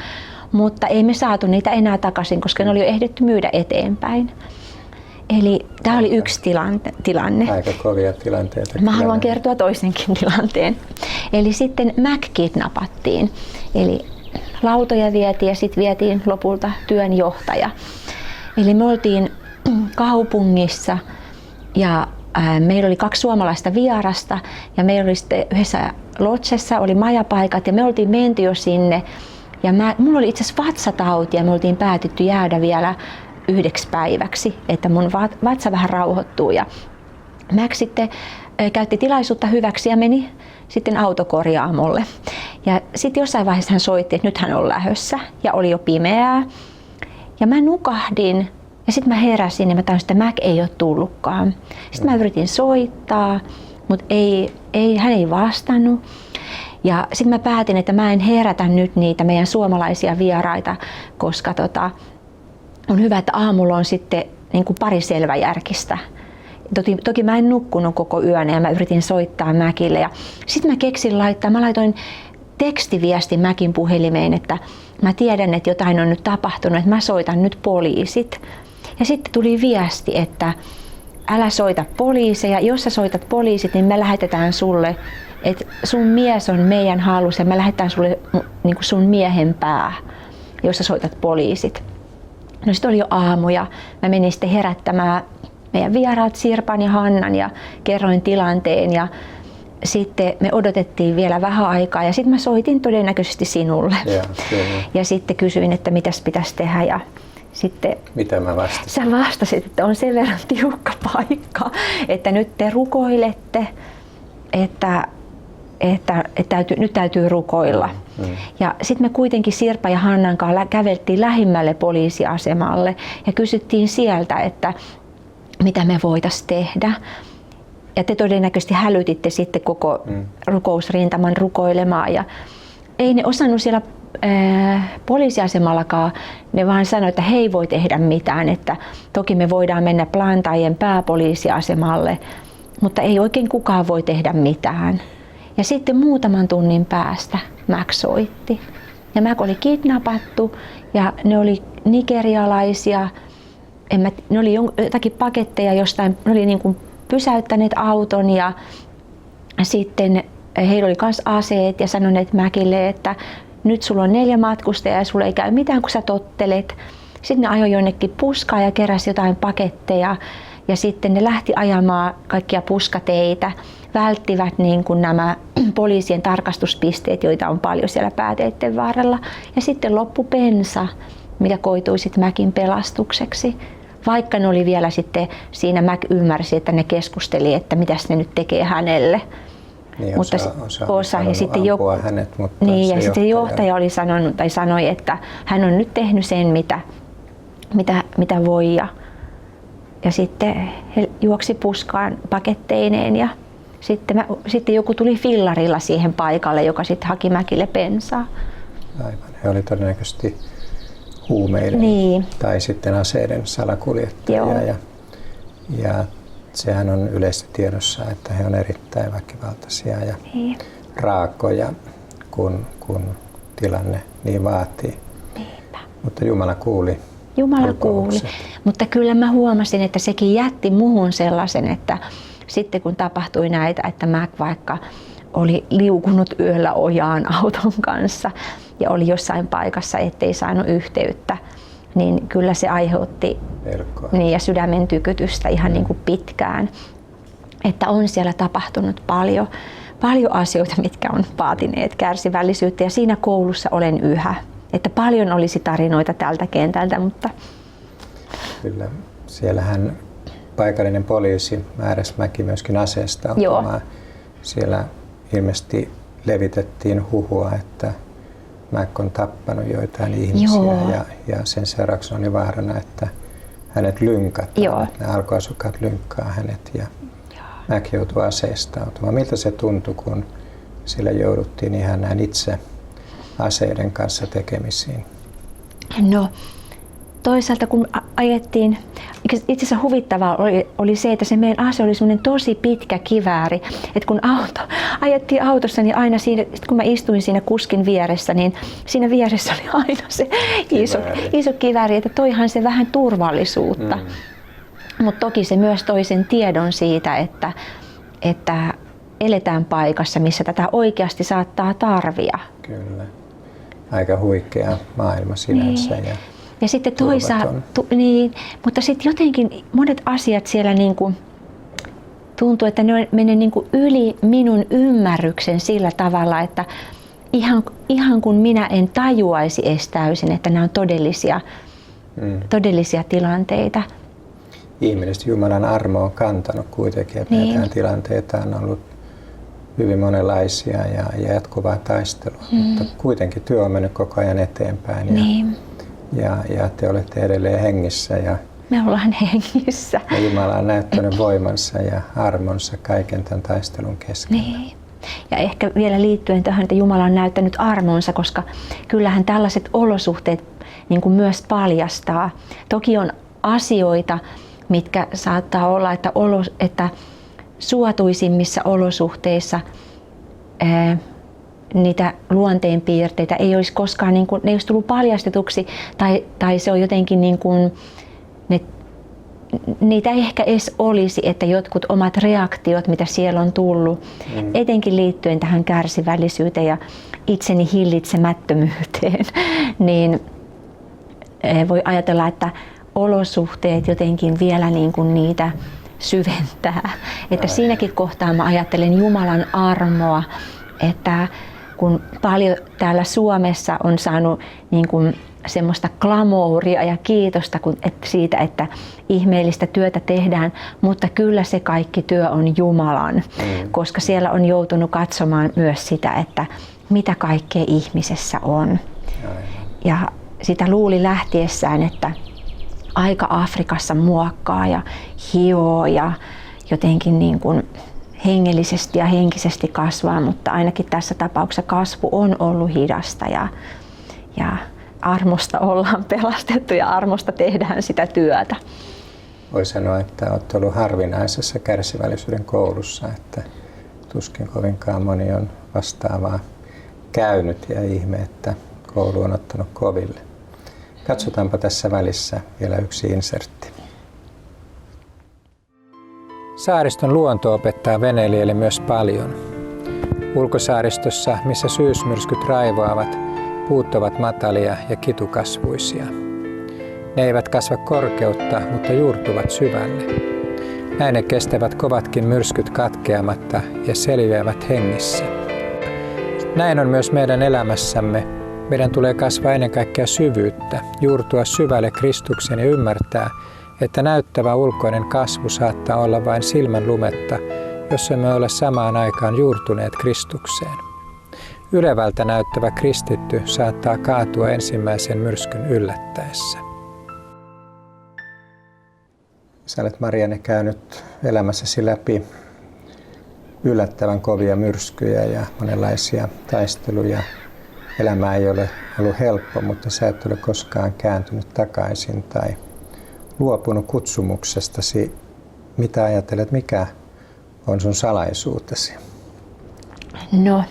mutta ei me saatu niitä enää takaisin, koska ne oli jo ehditty myydä eteenpäin. Eli tämä oli yksi tilanne. Aika kovia tilanteita. Mä haluan kertoa toisenkin tilanteen. Eli sitten Mac kidnappattiin. Eli lautoja vietiin ja sitten vietiin lopulta työnjohtaja. Eli me oltiin kaupungissa ja meillä oli 2 suomalaista vierasta ja meillä oli sitten yhdessä lodgessa oli majapaikat ja me oltiin menty jo sinne. Ja mulla oli itse asiassa vatsatauti ja me oltiin päätetty jäädä vielä 1 päiväksi, että mun vatsa vähän rauhoittuu. Ja Mac sitten käytti tilaisuutta hyväksi ja meni sitten autokorjaamolle. Ja sitten jossain vaiheessa hän soitti, että nyt hän on lähdössä ja oli jo pimeää. Ja mä nukahdin ja sitten mä heräsin ja mä tajusin, että Mac ei ole tullutkaan. Sitten mä yritin soittaa, mutta hän ei vastannut. Ja sitten mä päätin, että mä en herätä nyt niitä meidän suomalaisia vieraita, koska on hyvä, että aamulla on sitten niin kuin pari selväjärkistä. Toki mä en nukkunut koko yön ja mä yritin soittaa Mäkille. Ja sitten mä keksin mä laitoin tekstiviesti Mäkin puhelimeen, että mä tiedän, että jotain on nyt tapahtunut, että mä soitan nyt poliisit. Ja sitten tuli viesti, että älä soita poliiseja, jos sä soitat poliisit, niin me lähetetään sulle, että sun mies on meidän hallussa ja me lähetetään sulle niin kuin sun miehen pää, jos sä soitat poliisit. No sitten oli jo aamu ja mä menin sitten herättämään meidän vieraat Sirpan ja Hannan ja kerroin tilanteen ja sitten me odotettiin vielä vähän aikaa ja sitten mä soitin todennäköisesti sinulle. Ja sitten kysyin, että mitäs pitäisi tehdä ja sitten mitä mä vastasin? Sä vastasit, että on sen verran tiukka paikka, että nyt te rukoilette, että nyt täytyy rukoilla. Ja sitten me kuitenkin Sirpa ja Hannan kanssa käveltiin lähimmälle poliisiasemalle ja kysyttiin sieltä, että mitä me voitaisiin tehdä. Ja te todennäköisesti hälytitte sitten koko rukousrintaman rukoilemaan. Ja ei ne osannut siellä poliisiasemallakaan, ne vaan sanoi, että he ei voi tehdä mitään. Että toki me voidaan mennä Plantajen pääpoliisiasemalle, mutta ei oikein kukaan voi tehdä mitään. Ja sitten muutaman tunnin päästä Mac soitti. Ja Mac oli kidnappattu ja ne oli nigerialaisia. Ne oli jotakin paketteja jostain, ne oli niin kuin pysäyttäneet auton ja sitten heillä oli myös aseet ja sanoneet Macille, että nyt sulla on 4 matkustajaa ja sulla ei käy mitään kun sä tottelet. Sitten ne ajoi jonnekin puskaan ja keräsi jotain paketteja ja sitten ne lähti ajamaan kaikkia puskateitä. Välttivät niin kuin nämä poliisien tarkastuspisteet, joita on paljon siellä pääteitten varrella. Ja sitten loppui bensa, mikä koitui sitten Mäkin pelastukseksi. Vaikka ne oli vielä sitten, siinä Mac ymmärsi, että ne keskusteli, että mitäs ne nyt tekee hänelle. Niin, mutta osa ja sitten hänet, mutta niin, ja sitten johtaja oli sanonut, tai sanoi, että hän on nyt tehnyt sen, mitä voi. Ja sitten he juoksi puskaan paketteineen ja sitten joku tuli fillarilla siihen paikalle, joka sitten haki Mäkille bensaa. Aivan. He oli todennäköisesti huumeiden tai sitten aseiden salakuljettajia. Ja sehän on yleisesti tiedossa, että he on erittäin väkivaltaisia ja raakoja, kun tilanne niin vaatii. Niinpä. Mutta Jumala kuuli. Jumala kuuli. Mutta kyllä mä huomasin, että sekin jätti muhun sellaisen, että sitten kun tapahtui näitä, että Mac vaikka oli liukunut yöllä ojaan auton kanssa ja oli jossain paikassa, ettei saanut yhteyttä, niin kyllä se aiheutti ja sydämen tykytystä ihan niin kuin pitkään. Että on siellä tapahtunut paljon asioita, mitkä on vaatineet kärsivällisyyttä ja siinä koulussa olen yhä. Että paljon olisi tarinoita tältä kentältä, mutta... Kyllä, siellähän paikallinen poliisi määräsi Mäki myöskin aseestautumaan. Siellä ilmeisesti levitettiin huhua, että Mac on tappanut joitain ihmisiä ja sen seurauksena oli vaarana, että hänet lynkataan. Ne alkuasukkaat lynkkaa hänet ja Mac joutui aseestautumaan. Miltä se tuntui, kun sillä jouduttiin ihan näin itse aseiden kanssa tekemisiin? No toisaalta kun ajettiin, itse asiassa huvittavaa oli se, että se meidän ase oli semmoinen tosi pitkä kivääri, että kun ajettiin autossa, niin aina siinä, kun mä istuin siinä kuskin vieressä, niin siinä vieressä oli aina se iso kivääri, että toihan se vähän turvallisuutta. Mutta toki se myös toi sen tiedon siitä, että eletään paikassa, missä tätä oikeasti saattaa tarvia. Kyllä. Aika huikea maailma sinänsä. Niin. Ja sitten toisaalta, mutta sitten jotenkin monet asiat siellä niinku tuntuu, että ne menee niinku yli minun ymmärryksen sillä tavalla, että ihan kun minä en tajuaisi edes täysin, että nämä on todellisia tilanteita. Ihmeellisesti Jumalan armo on kantanut kuitenkin, että näitä tilanteita on ollut hyvin monenlaisia ja jatkuvaa taistelua, mutta kuitenkin työ on mennyt koko ajan eteenpäin. Ja te olette edelleen hengissä. Me ollaan hengissä. Ja Jumala on näyttänyt voimansa ja armonsa kaiken tämän taistelun keskellä. Niin. Ja ehkä vielä liittyen tähän, että Jumala on näyttänyt armonsa, koska kyllähän tällaiset olosuhteet niin kuin myös paljastaa. Toki on asioita, mitkä saattaa olla, että suotuisimmissa olosuhteissa niitä luonteenpiirteitä ei olisi koskaan, niin kuin, ne ei olisi tullut paljastetuksi tai se on jotenkin niin kuin, niitä ehkä edes olisi, että jotkut omat reaktiot, mitä siellä on tullut, etenkin liittyen tähän kärsivällisyyteen ja itseni hillitsemättömyyteen, niin voi ajatella, että olosuhteet jotenkin vielä niin kuin niitä syventää. Että siinäkin kohtaa mä ajattelen Jumalan armoa, että kun paljon täällä Suomessa on saanut niin kuin semmoista glamouria ja kiitosta siitä, että ihmeellistä työtä tehdään, mutta kyllä se kaikki työ on Jumalan, koska siellä on joutunut katsomaan myös sitä, että mitä kaikkea ihmisessä on. Ja sitä luuli lähtiessään, että aika Afrikassa muokkaa ja hioo ja jotenkin niin kuin hengellisesti ja henkisesti kasvaa, mutta ainakin tässä tapauksessa kasvu on ollut hidasta ja armosta ollaan pelastettu ja armosta tehdään sitä työtä. Voi sanoa, että olet ollut harvinaisessa kärsivällisyyden koulussa, että tuskin kovinkaan moni on vastaavaa käynyt ja ihme, että koulu on ottanut koville. Katsotaanpa tässä välissä vielä yksi insertti. Saariston luonto opettaa veneilijälle myös paljon. Ulkosaaristossa, missä syysmyrskyt raivoavat, puut ovat matalia ja kitukasvuisia. Ne eivät kasva korkeutta, mutta juurtuvat syvälle. Näin ne kestävät kovatkin myrskyt katkeamatta ja selviävät hengissä. Näin on myös meidän elämässämme. Meidän tulee kasvaa ennen kaikkea syvyyttä, juurtua syvälle Kristuksen ja ymmärtää, että näyttävä ulkoinen kasvu saattaa olla vain silmän lumetta, jos emme ole samaan aikaan juurtuneet Kristukseen. Ylevältä näyttävä kristitty saattaa kaatua ensimmäisen myrskyn yllättäessä. Sä olet, Marianne, käynyt elämässäsi läpi yllättävän kovia myrskyjä ja monenlaisia taisteluja. Elämä ei ole ollut helppo, mutta sä et ole koskaan kääntynyt takaisin tai luopunut kutsumuksestasi. Mitä ajattelet, mikä on sun salaisuutesi? No,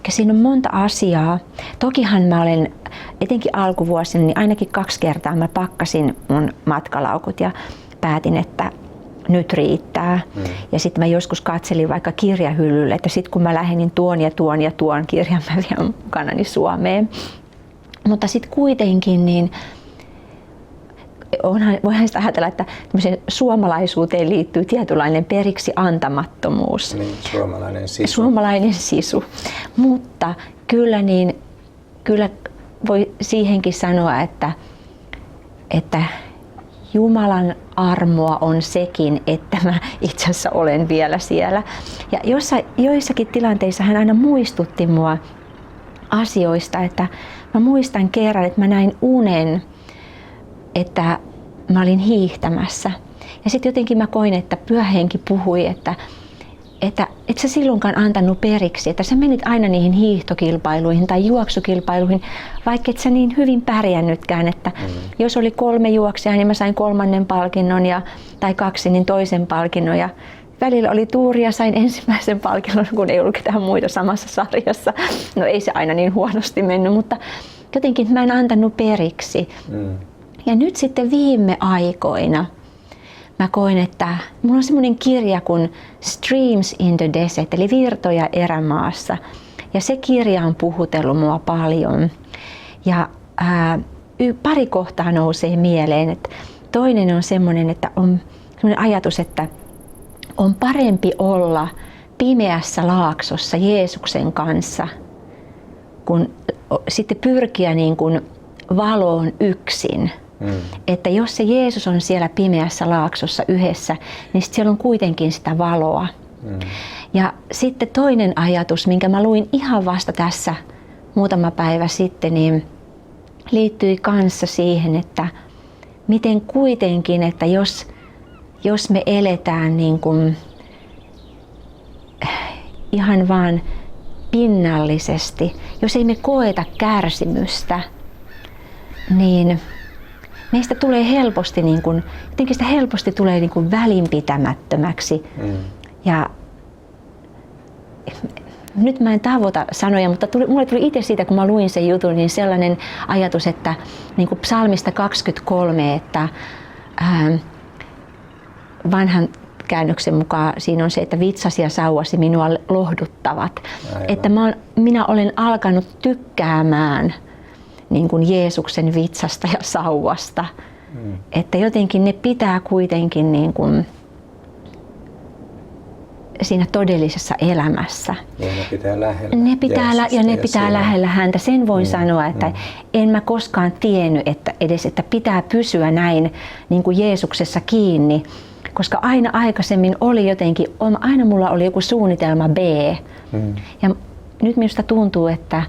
siinä on monta asiaa. Tokihan mä olen, etenkin alkuvuosina, niin ainakin 2 kertaa mä pakkasin mun matkalaukut ja päätin, että nyt riittää. Ja sitten mä joskus katselin vaikka kirjahyllylle, että sitten kun mä lähdin, niin tuon kirjan mä vien mukanani Suomeen. Mutta sitten kuitenkin niin voihan sitä ajatella, että suomalaisuuteen liittyy tietynlainen periksi antamattomuus. Niin, suomalainen sisu. Suomalainen sisu. Mutta kyllä voi siihenkin sanoa, että Jumalan armoa on sekin, että mä itse asiassa olen vielä siellä. Ja joissakin tilanteissa hän aina muistutti mua asioista, että mä muistan kerran, että mä näin unen, että mä olin hiihtämässä. Ja sitten jotenkin mä koin, että Pyhä Henki puhui, että et sä silloinkaan antanut periksi, että sä menit aina niihin hiihtokilpailuihin tai juoksukilpailuihin, vaikka et sä niin hyvin pärjännytkään, että jos oli 3 juoksijaa, niin mä sain 3. palkinnon tai 2, niin 2. palkinnon. Ja välillä oli tuuri ja sain ensimmäisen palkinnon, kun ei ollut ketään muita samassa sarjassa. No ei se aina niin huonosti mennyt, mutta jotenkin mä en antanut periksi. Ja nyt sitten viime aikoina mä koin, että mulla on semmoinen kirja kuin Streams in the Desert, eli virtoja erämaassa. Ja se kirja on puhutellut mua paljon. Ja pari kohtaa nousee mieleen. Että toinen on semmoinen, että on semmoinen ajatus, että on parempi olla pimeässä laaksossa Jeesuksen kanssa, kun sitten pyrkiä niin kuin valoon yksin. Että jos se Jeesus on siellä pimeässä laaksossa yhdessä, niin siellä on kuitenkin sitä valoa. Ja sitten toinen ajatus, minkä mä luin ihan vasta tässä muutama päivä sitten, niin liittyi kanssa siihen, että miten kuitenkin, että jos me eletään niin kuin ihan vaan pinnallisesti, jos ei me koeta kärsimystä, niin meistä tulee helposti, jotenkin sitä helposti tulee välinpitämättömäksi. Ja nyt mä en tavoita sanoja, mutta mulle tuli itse siitä, kun mä luin sen jutun, niin sellainen ajatus, että niin kuin psalmista 23, että vanhan käännöksen mukaan siinä on se, että vitsasi ja sauvasi minua lohduttavat. Aivan. Että minä olen alkanut tykkäämään niin kuin Jeesuksen vitsasta ja sauvasta. Että jotenkin ne pitää kuitenkin niin kuin siinä todellisessa elämässä. Ja ne pitää lähellä. Ne pitää lähellä häntä. Sen voin sanoa, että en mä koskaan tiennyt, että pitää pysyä näin niin kuin Jeesuksessa kiinni. Koska aina aikaisemmin oli jotenkin, aina mulla oli joku suunnitelma B. Ja nyt minusta tuntuu, että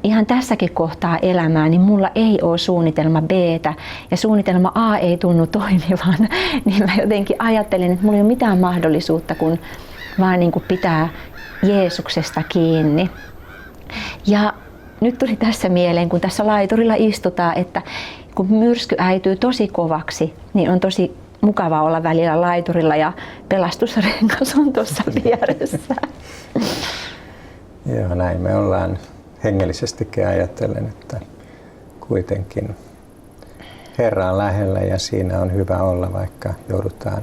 ihan tässäkin kohtaa elämää, niin mulla ei ole suunnitelma B:tä ja suunnitelma A ei tunnu toimivan. Niin mä jotenkin ajattelen, että mulla ei ole mitään mahdollisuutta, kun vaan niin kuin pitää Jeesuksesta kiinni. Ja nyt tuli tässä mieleen, kun tässä laiturilla istutaan, että kun myrsky äityy tosi kovaksi, niin on tosi mukava olla välillä laiturilla ja pelastusrengas on tuossa vieressä. Joo, näin me ollaan hengellisestikin ajattelen, että kuitenkin Herra on lähellä ja siinä on hyvä olla, vaikka joudutaan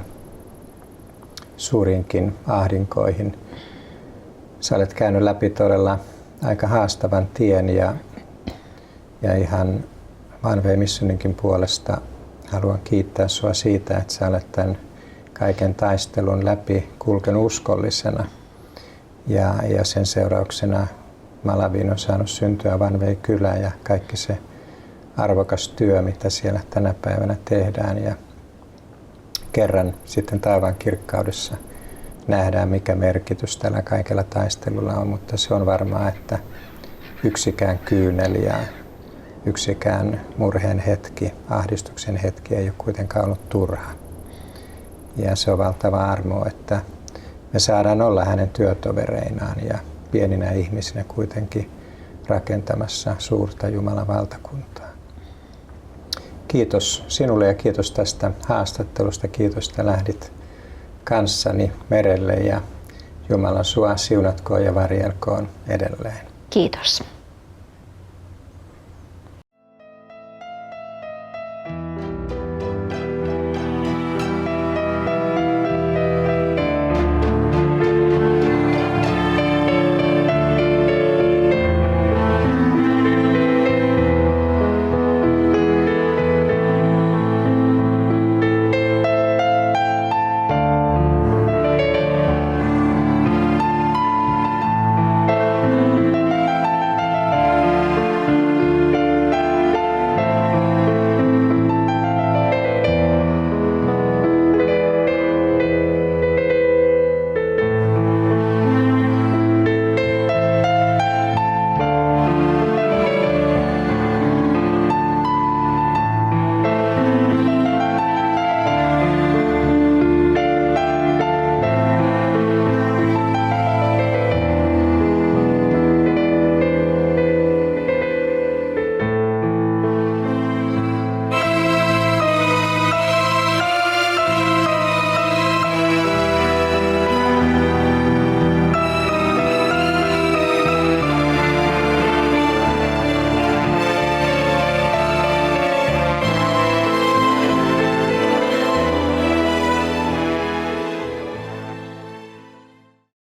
suurinkin ahdinkoihin. Sä olet käynyt läpi todella aika haastavan tien ja ihan One Way Missioninkin puolesta haluan kiittää sua siitä, että sä olet tämän kaiken taistelun läpi kulkenut uskollisena ja sen seurauksena Malawiin on saanut syntyä One Way-kylä ja kaikki se arvokas työ, mitä siellä tänä päivänä tehdään. Ja kerran sitten taivaan kirkkaudessa nähdään, mikä merkitys tällä kaikella taistelulla on, mutta se on varmaa, että yksikään kyyneli ja yksikään murheen hetki, ahdistuksen hetki ei ole kuitenkaan ollut turha. Ja se on valtava armo, että me saadaan olla hänen työtovereinaan ja pieninä ihmisinä kuitenkin rakentamassa suurta Jumalan valtakuntaa. Kiitos sinulle ja kiitos tästä haastattelusta. Kiitos, että lähdit kanssani merelle ja Jumala sua siunatkoon ja varjelkoon edelleen. Kiitos.